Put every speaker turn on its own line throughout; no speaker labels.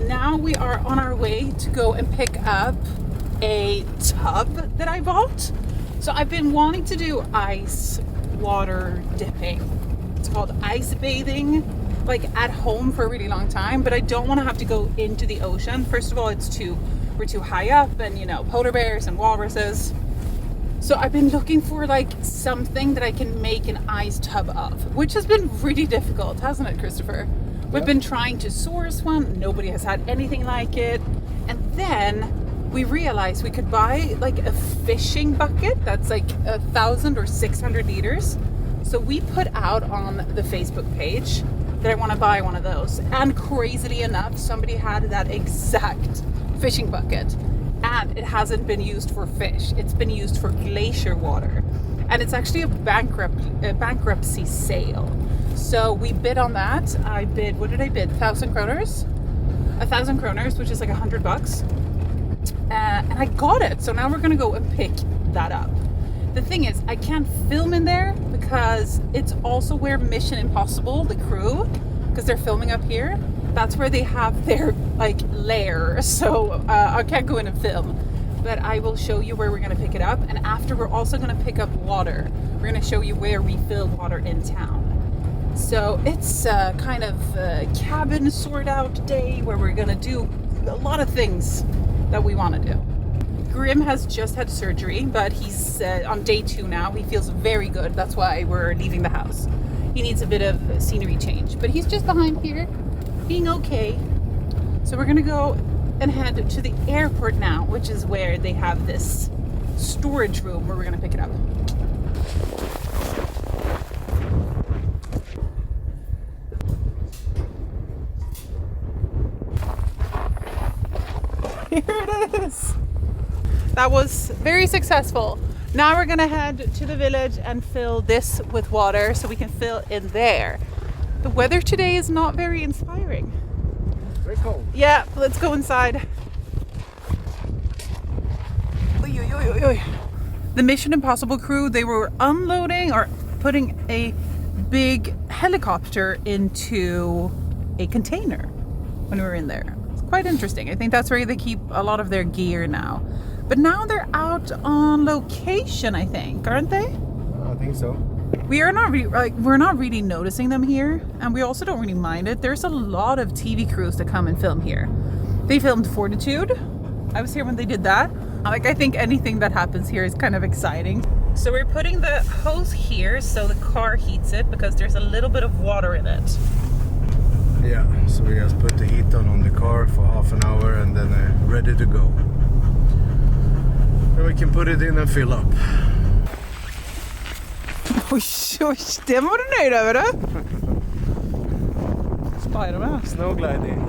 now we are on our way to go and pick up a tub that I bought. So I've been wanting to do ice water dipping. It's called ice bathing, like at home for a really long time, but I don't want to have to go into the ocean. First of all, we're too high up, and you know, polar bears and walruses. So I've been looking for like something that I can make an ice tub of, which has been really difficult, hasn't it, Christopher? We've been trying to source one. Nobody has had anything like it. And then we realized we could buy like a fishing bucket that's like 1,000 or 600 liters. So we put out on the Facebook page that I want to buy one of those. And crazily enough, somebody had that exact fishing bucket. And it hasn't been used for fish. It's been used for glacier water. And it's actually a bankruptcy sale. So we bid on that. I bid, what did I bid? 1,000 kroners? 1,000 kroners, which is like $100. And I got it. So now we're gonna go and pick that up. The thing is, I can't film in there because it's also where Mission Impossible, the crew, because they're filming up here, that's where they have their like lair. So I can't go in and film. But I will show you where we're gonna pick it up. And after, we're also gonna pick up water. We're gonna show you where we fill water in town. So it's kind of a cabin sort out day where we're gonna do a lot of things that we want to do. Grim has just had surgery, but he's on day 2 now. He feels very good. That's why we're leaving the house. He needs a bit of scenery change, but he's just behind here, being okay. So we're gonna go and head to the airport now, which is where they have this storage room where we're gonna pick it up. Here it is. That was very successful. Now we're gonna head to the village and fill this with water so we can fill in there. The weather today is not very inspiring.
Very cold.
Yeah, let's go inside. Oy, oy, oy, oy, oy. The Mission Impossible crew, they were unloading or putting a big helicopter into a container when we were in there. Quite interesting. I think that's where they keep a lot of their gear now. But now they're out on location, I think, aren't they?
I think so.
We're not really noticing them here, and we also don't really mind it. There's a lot of TV crews that come and film here. They filmed Fortitude. I was here when they did that. Like, I think anything that happens here is kind of exciting. So we're putting the hose here so the car heats it because there's a little bit of water in it.
Yeah, so we just put the heat on the car for half an hour and then ready to go. Then we can put it in and fill up.
Oj, det var du nöjd över det? Spider-Man.
Snow gliding.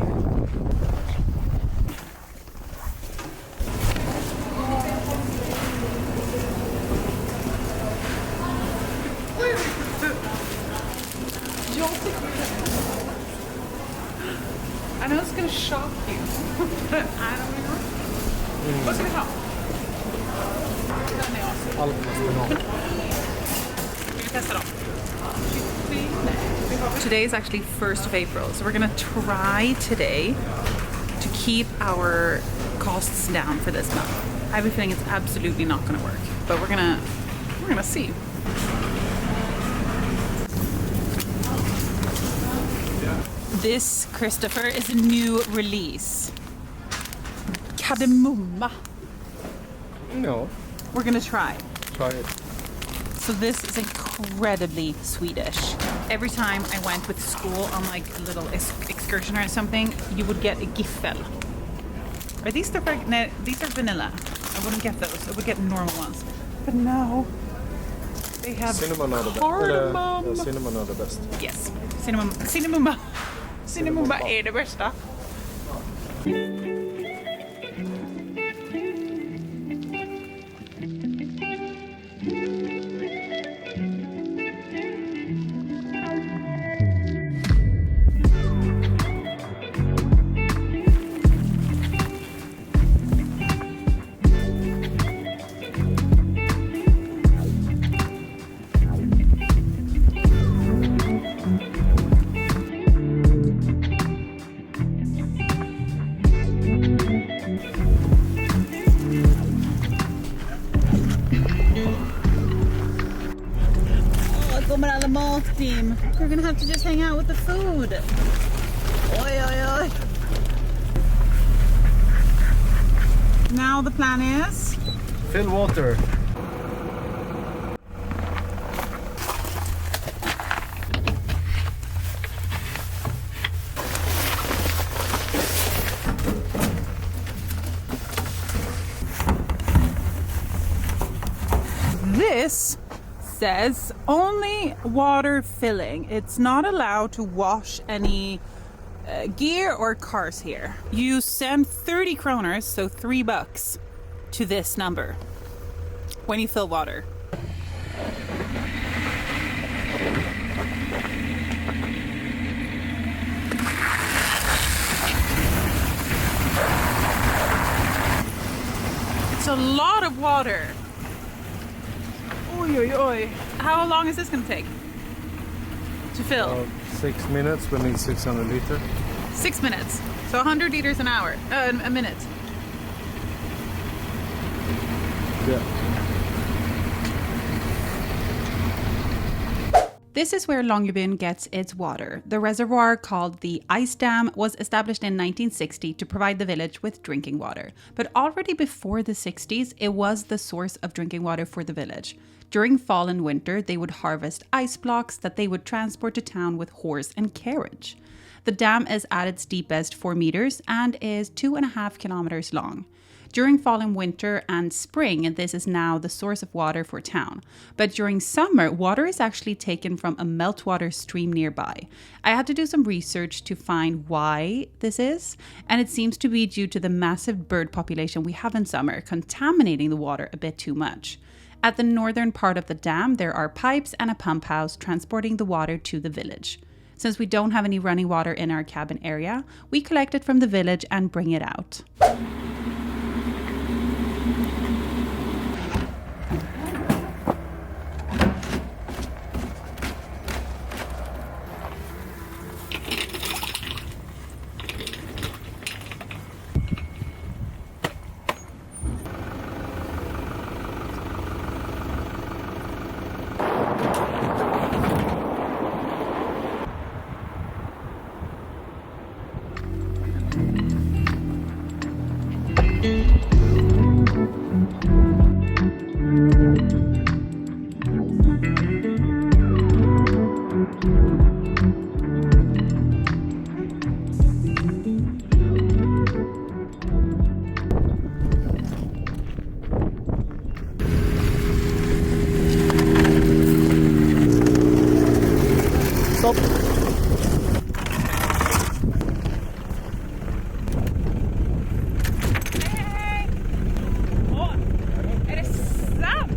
I know it's gonna shock you, but I don't know. Vad ska vi ha? Den är awesome.
Allt måste ha.
Ska vi testa dem? Today is actually 1st of April, so we're gonna try today to keep our costs down for this month. I have a feeling it's absolutely not gonna work, but we're gonna see. This, Christopher, is a new release. Cardamomma.
No.
We're gonna try.
Try it.
So this is incredibly Swedish. Every time I went with school on like a little excursion or something, you would get a giffel. Are these no, these are vanilla. I wouldn't get those. I would get normal ones. But no, they have
Cinnamon are the
cardamom.
cinnamon are the best.
Yes, cinnamomma är det bästa. team. You're gonna have to just hang out with the food. Oi, oi, oi. Now the plan is?
Fill water.
This says only water filling. It's not allowed to wash any gear or cars here. You send 30 kroners, so $3, to this number when you fill water. It's a lot of water. Oi, oi, oi. How long is this going to take to fill?
6 minutes. We need 600 liters.
6 minutes. So 100 liters an hour. A minute.
Yeah.
This is where Longyearbyen gets its water. The reservoir, called the Ice Dam, was established in 1960 to provide the village with drinking water. But already before the 60s, it was the source of drinking water for the village. During fall and winter, they would harvest ice blocks that they would transport to town with horse and carriage. The dam is at its deepest 4 meters and is 2.5 kilometers long. During fall and winter and spring, this is now the source of water for town. But during summer, water is actually taken from a meltwater stream nearby. I had to do some research to find why this is, and it seems to be due to the massive bird population we have in summer, contaminating the water a bit too much. At the northern part of the dam, there are pipes and a pump house transporting the water to the village. Since we don't have any running water in our cabin area, we collect it from the village and bring it out.
Stop.
Hej! Åh, är det sant?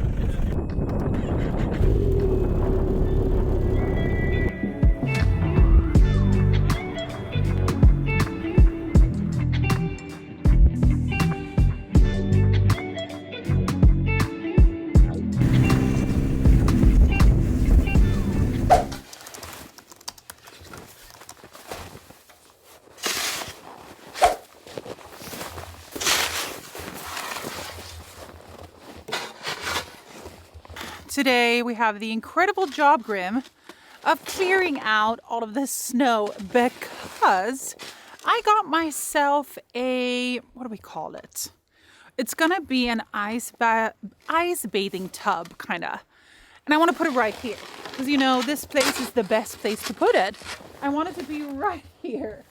Today we have the incredible job, Grim, of clearing out all of this snow because I got myself a, what do we call it? It's gonna be an ice bathing tub, kinda. And I want to put it right here because, you know, this place is the best place to put it. I want it to be right here.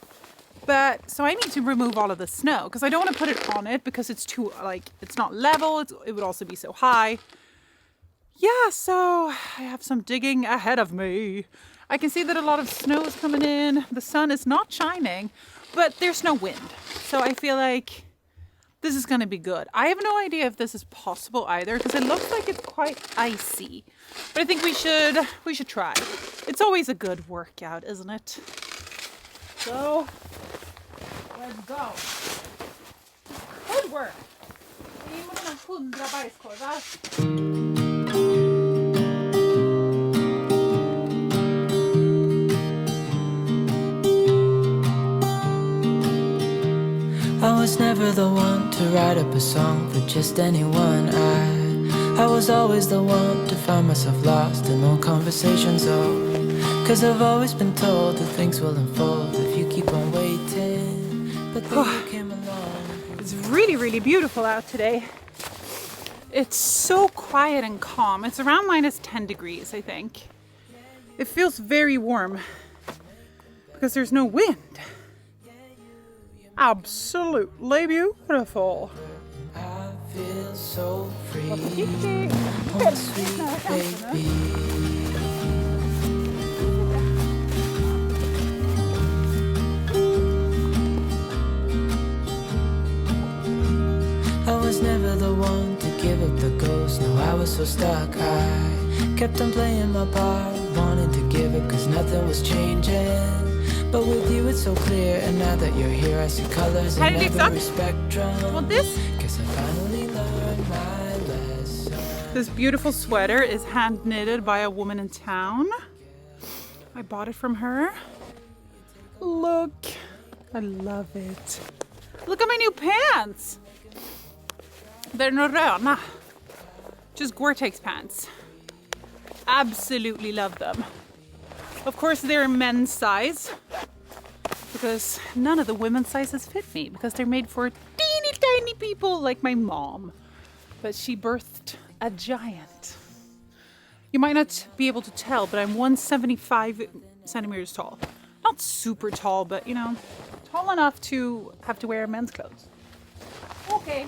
But so I need to remove all of the snow because I don't want to put it on it because it's too, like, it's not level. It would also be so high. Yeah, so I have some digging ahead of me. I can see that a lot of snow is coming in. The sun is not shining, but there's no wind. So I feel like this is going to be good. I have no idea if this is possible either because it looks like it's quite icy. But I think we should try. It's always a good workout, isn't it? So, let's go. Good work. Vi måste ha 100 bajskorvar.
I was never the one to write up a song for just anyone. I was always the one to find myself lost in long conversations. Oh, 'Cause I've always been told that things will unfold if you keep on waiting. But then you came along.
It's really, really beautiful out today. It's so quiet and calm. It's around minus 10 degrees, I think. It feels very warm because there's no wind. Absolutely beautiful.
I feel so free. Oh, sweet baby. I was never the one to give up the ghost. No, I was so stuck. I kept on playing my part, wanted to give up 'cause nothing was changing. But with you it's so clear, and now that you're here I see colors in every spectrum.
Want this?
Guess I finally learned my lesson.
This beautiful sweater is hand knitted by a woman in town. I bought it from her. Look, I love it. Look at my new pants. They're not röna, just Gore-Tex pants. Absolutely love them. Of course they're men's size because none of the women's sizes fit me because they're made for teeny tiny people like my mom. But she birthed a giant. You might not be able to tell, but I'm 175 centimeters tall. Not super tall, but you know, tall enough to have to wear men's clothes. Okay.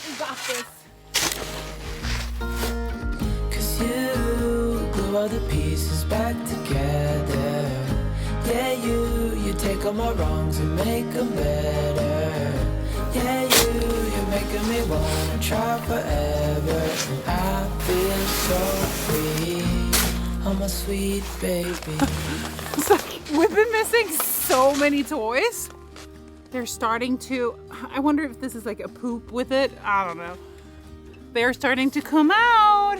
We got this.
'Cause you glue all the pieces back together. Yeah, you take all my wrongs and make them better. Yeah, you're making me wanna try forever. And I feel so free. Oh, my sweet baby.
It's like we've been missing so many toys. They're starting to, I wonder if this is like a poop with it. I don't know. They're starting to come out.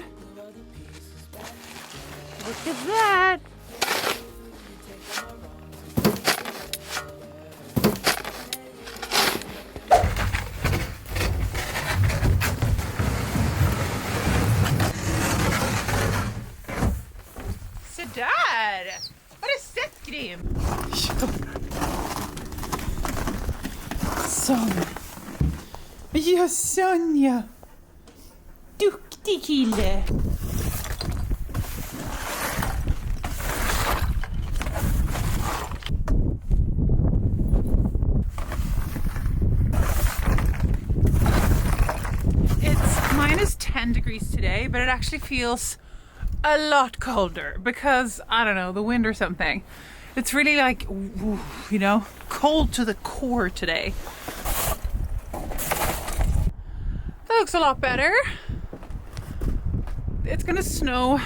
Look at that. Så där. Har du sett Grim? Sonja. Ja, Sonja. Duktig kille. It's minus 10 degrees today, but it actually feels a lot colder because, I don't know, the wind or something. It's really like, you know, cold to the core today. That looks a lot better. It's gonna snow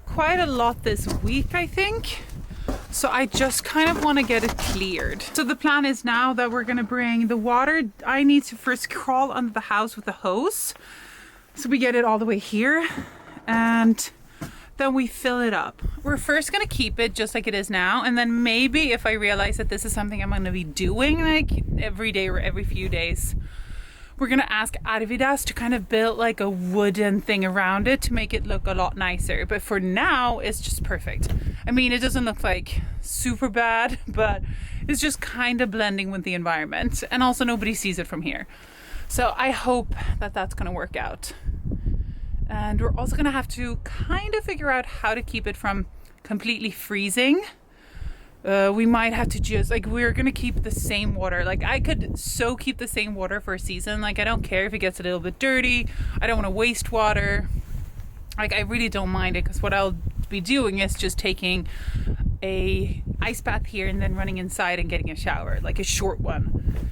quite a lot this week, I think. So I just kind of want to get it cleared. So the plan is now that we're gonna bring the water. I need to first crawl under the house with the hose. So we get it all the way here. And then we fill it up. We're first gonna keep it just like it is now, and then maybe if I realize that this is something I'm gonna be doing like every day or every few days, we're gonna ask Arvidas to kind of build like a wooden thing around it to make it look a lot nicer. But for now, it's just perfect. I mean, it doesn't look like super bad, but it's just kind of blending with the environment, and also nobody sees it from here. So I hope that that's gonna work out. And we're also gonna have to kind of figure out how to keep it from completely freezing. We might have to just, like, we're gonna keep the same water. Like, I could so keep the same water for a season. Like, I don't care if it gets a little bit dirty. I don't wanna waste water. Like, I really don't mind it, because what I'll be doing is just taking a ice bath here and then running inside and getting a shower, like a short one.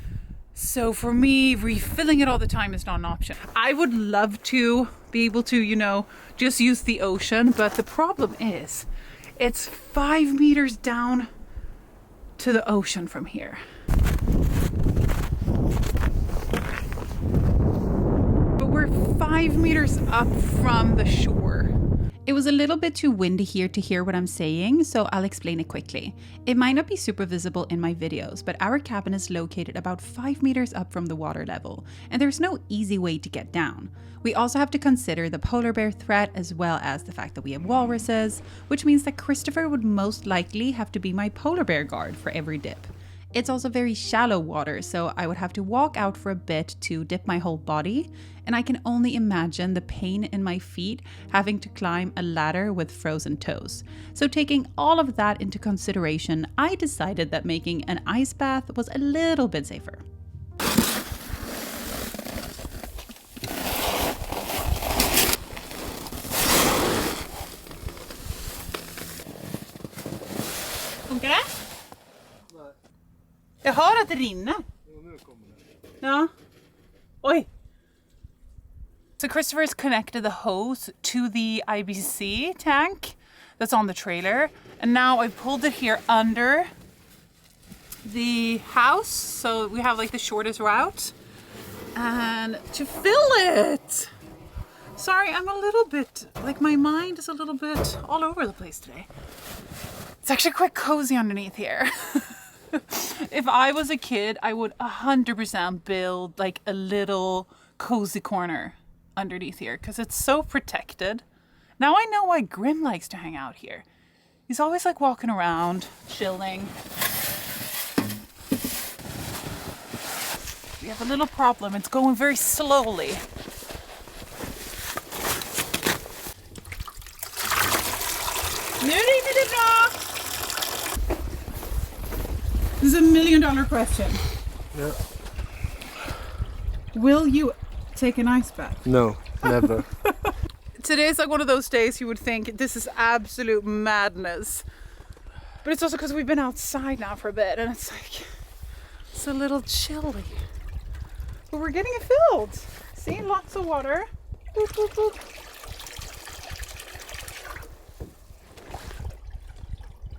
So for me, refilling it all the time is not an option. I would love to be able to, you know, just use the ocean, but the problem is it's 5 meters down to the ocean from here. But we're 5 meters up from the shore. It was a little bit too windy here to hear what I'm saying, so I'll explain it quickly. It might not be super visible in my videos, but our cabin is located about 5 meters up from the water level, and there's no easy way to get down. We also have to consider the polar bear threat as well as the fact that we have walruses, which means that Christopher would most likely have to be my polar bear guard for every dip. It's also very shallow water, so I would have to walk out for a bit to dip my whole body, and I can only imagine the pain in my feet having to climb a ladder with frozen toes. So taking all of that into consideration, I decided that making an ice bath was a little bit safer. Funkar det? Jag hör att det rinner. Ja. Oj. So Christopher's connected the hose to the IBC tank that's on the trailer. And now I pulled it here under the house. So we have like the shortest route. And to fill it. Sorry, I'm a little bit, like my mind is a little bit all over the place today. It's actually quite cozy underneath here. If I was a kid, I would 100% build like a little cozy corner underneath here because it's so protected. Now I know why Grim likes to hang out here. He's always like walking around, chilling. We have a little problem. It's going very slowly. Nu ringer det bra! This is $1 million question.
Yeah.
Will you take an ice bath?
No, never.
Today's like one of those days you would think this is absolute madness. But it's also because we've been outside now for a bit and it's like, it's a little chilly. But we're getting it filled. See, lots of water. Boop, boop, boop.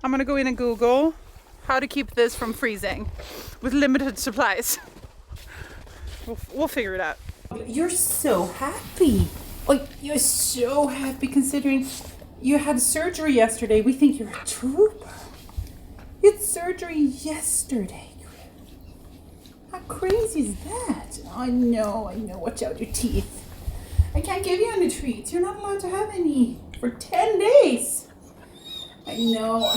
I'm gonna go in and Google how to keep this from freezing with limited supplies. We'll figure it out. You're so happy. Like, you're so happy considering you had surgery yesterday. We think you're a trooper. You had surgery yesterday. How crazy is that? I know. Watch out your teeth. I can't give you any treats. You're not allowed to have any for 10 days. I know.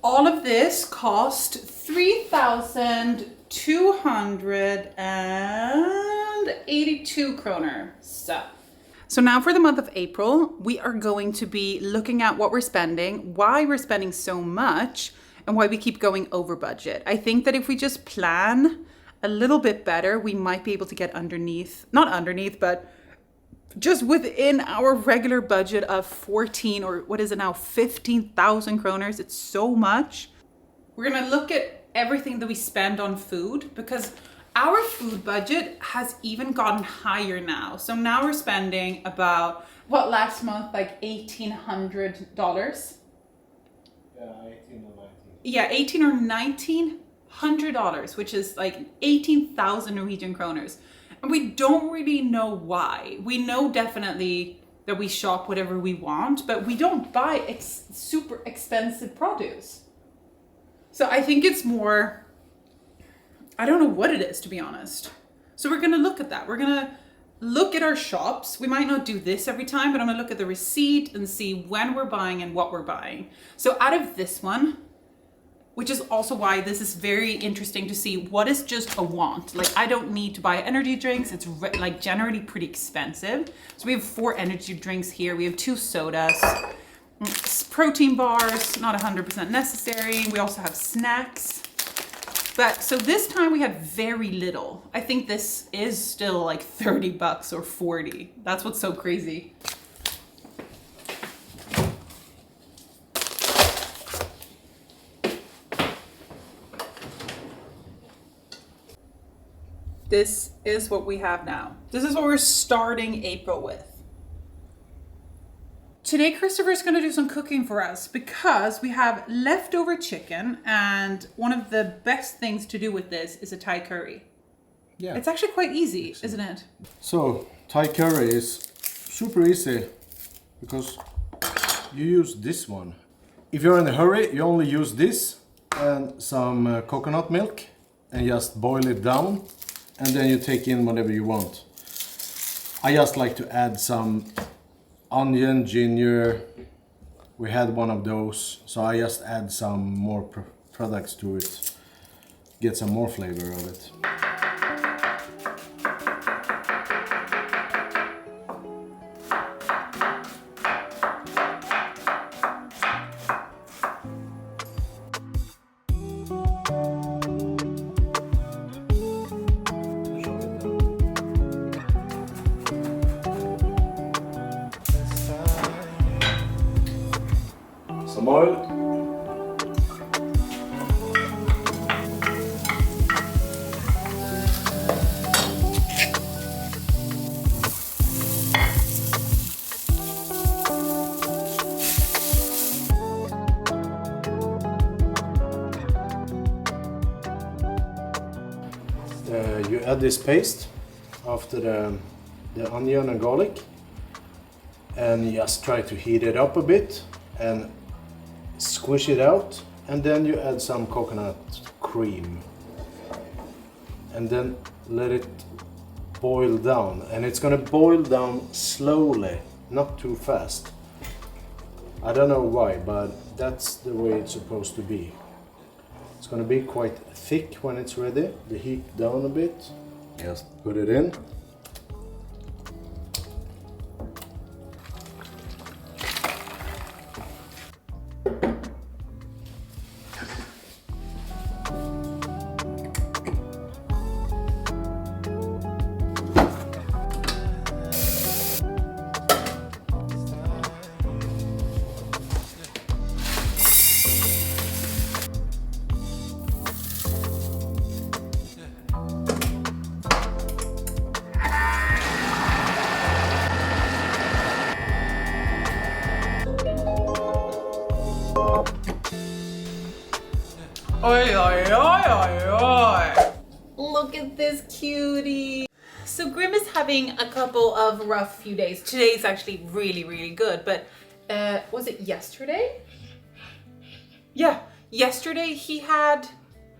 All of this cost 3,282 kroner. So now for the month of April, we are going to be looking at what we're spending, why we're spending so much, and why we keep going over budget. I think that if we just plan a little bit better, we might be able to get but just within our regular budget of 14 or what is it now, 15,000 kroners. It's so much. We're gonna look at everything that we spend on food because our food budget has even gotten higher now. So now we're spending about, what, last month, like $1,800? Yeah, 18 or 1900 dollars, which is like 18,000 Norwegian kroners. And we don't really know why. We know definitely that we shop whatever we want, but we don't buy super expensive produce. So I think it's more, I don't know what it is, to be honest. So we're gonna look at that. We're gonna look at our shops. We might not do this every time, but I'm gonna look at the receipt and see when we're buying and what we're buying. So out of this one, which is also why this is very interesting to see what is just a want. Like, I don't need to buy energy drinks. It's like generally pretty expensive. So we have 4 energy drinks here. We have 2 sodas, protein bars, not 100% necessary. We also have snacks. But so this time we had very little. I think this is still like 30 bucks or 40. That's what's so crazy. This is what we have now. This is what we're starting April with. Today, Christopher's going to do some cooking for us because we have leftover chicken, and one of the best things to do with this is a Thai curry.
Yeah.
It's actually quite easy, isn't it?
So Thai curry is super easy because you use this one. If you're in a hurry, you only use this and some coconut milk and just boil it down, and then you take in whatever you want. I just like to add some onion, ginger. We had one of those, so I just add some more products to it, get some more flavor of it. Some oil. You add this paste after the onion and garlic, and you just try to heat it up a bit and squish it out, and then you add some coconut cream and then let it boil down, and it's gonna boil down slowly, not too fast. I don't know why, but that's the way it's supposed to be. It's gonna be quite thick when it's ready. The heat down a bit. Just put it in.
Oi, oi, oi, oi, oi. Look at this cutie. So Grim is having a couple of rough few days. Today's actually really, really good, but was it yesterday? Yeah, yesterday he had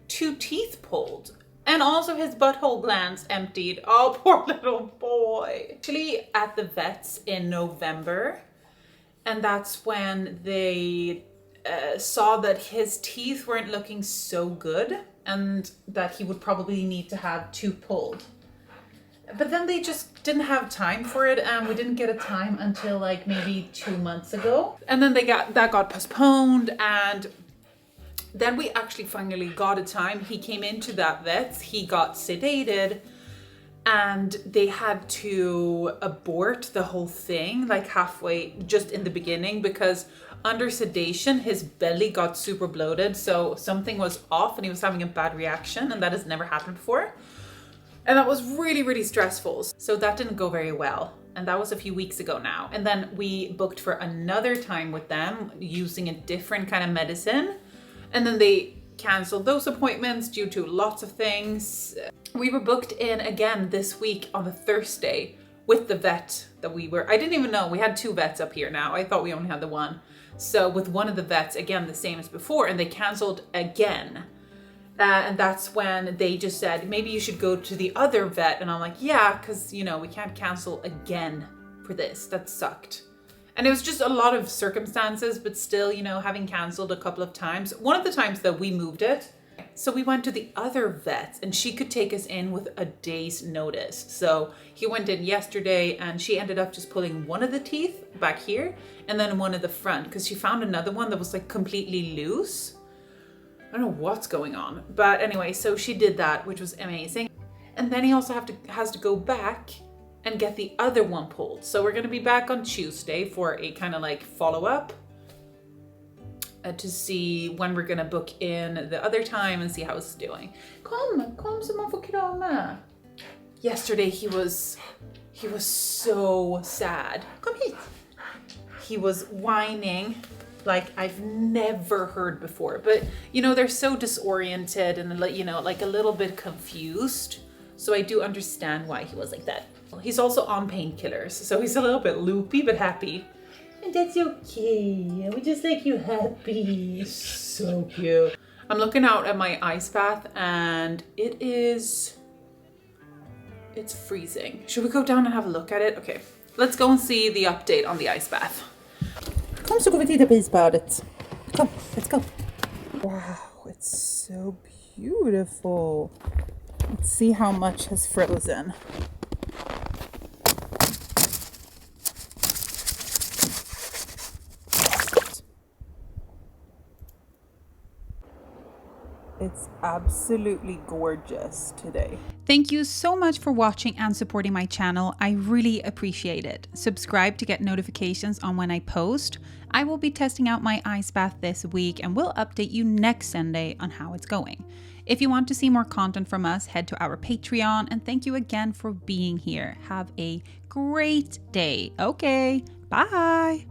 2 teeth pulled and also his butthole glands emptied. Oh, poor little boy. Actually at the vet's in November, and that's when they saw that his teeth weren't looking so good and that he would probably need to have 2 pulled. But then they just didn't have time for it, and we didn't get a time until like maybe 2 months ago. And then that got postponed, and then we actually finally got a time. He came into that vet, he got sedated, and they had to abort the whole thing like halfway, just in the beginning, because under sedation his belly got super bloated, so something was off and he was having a bad reaction, and that has never happened before, and that was really, really stressful. So that didn't go very well, and that was a few weeks ago now. And then we booked for another time with them using a different kind of medicine, and then they canceled those appointments due to lots of things. We were booked in again this week on a Thursday with the vet that I didn't even know we had 2 vets up here now. I thought we only had the one. So with one of the vets, again, the same as before, and they canceled again. And that's when they just said, maybe you should go to the other vet. And I'm like, yeah, because, we can't cancel again for this. That sucked. And it was just a lot of circumstances, but still, having canceled a couple of times. One of the times that we moved it, so we went to the other vet, and she could take us in with a day's notice. So he went in yesterday, and she ended up just pulling one of the teeth back here and then one at the front, because she found another one that was like completely loose. I don't know what's going on, but anyway, so she did that, which was amazing. And then he also has to go back and get the other one pulled. So we're going to be back on Tuesday for a kind of like follow-up to see when we're going to book in the other time and see how it's doing. Kom så man får krama. Yesterday he was so sad. Come here. He was whining like I've never heard before. But you know, they're so disoriented and you know, like a little bit confused. So I do understand why he was like that. He's also on painkillers, so he's a little bit loopy but happy. And that's okay. We just like you happy. So cute. I'm looking out at my ice bath and it's freezing. Should we go down and have a look at it? Okay, let's go and see the update on the ice bath. Kom så går vi titta på isbadet. Come, let's go. Wow, it's so beautiful. Let's see how much has frozen. It's absolutely gorgeous today. Thank you so much for watching and supporting my channel. I really appreciate it. Subscribe to get notifications on when I post. I will be testing out my ice bath this week and will update you next Sunday on how it's going. If you want to see more content from us, head to our Patreon, and thank you again for being here. Have a great day. Okay, bye.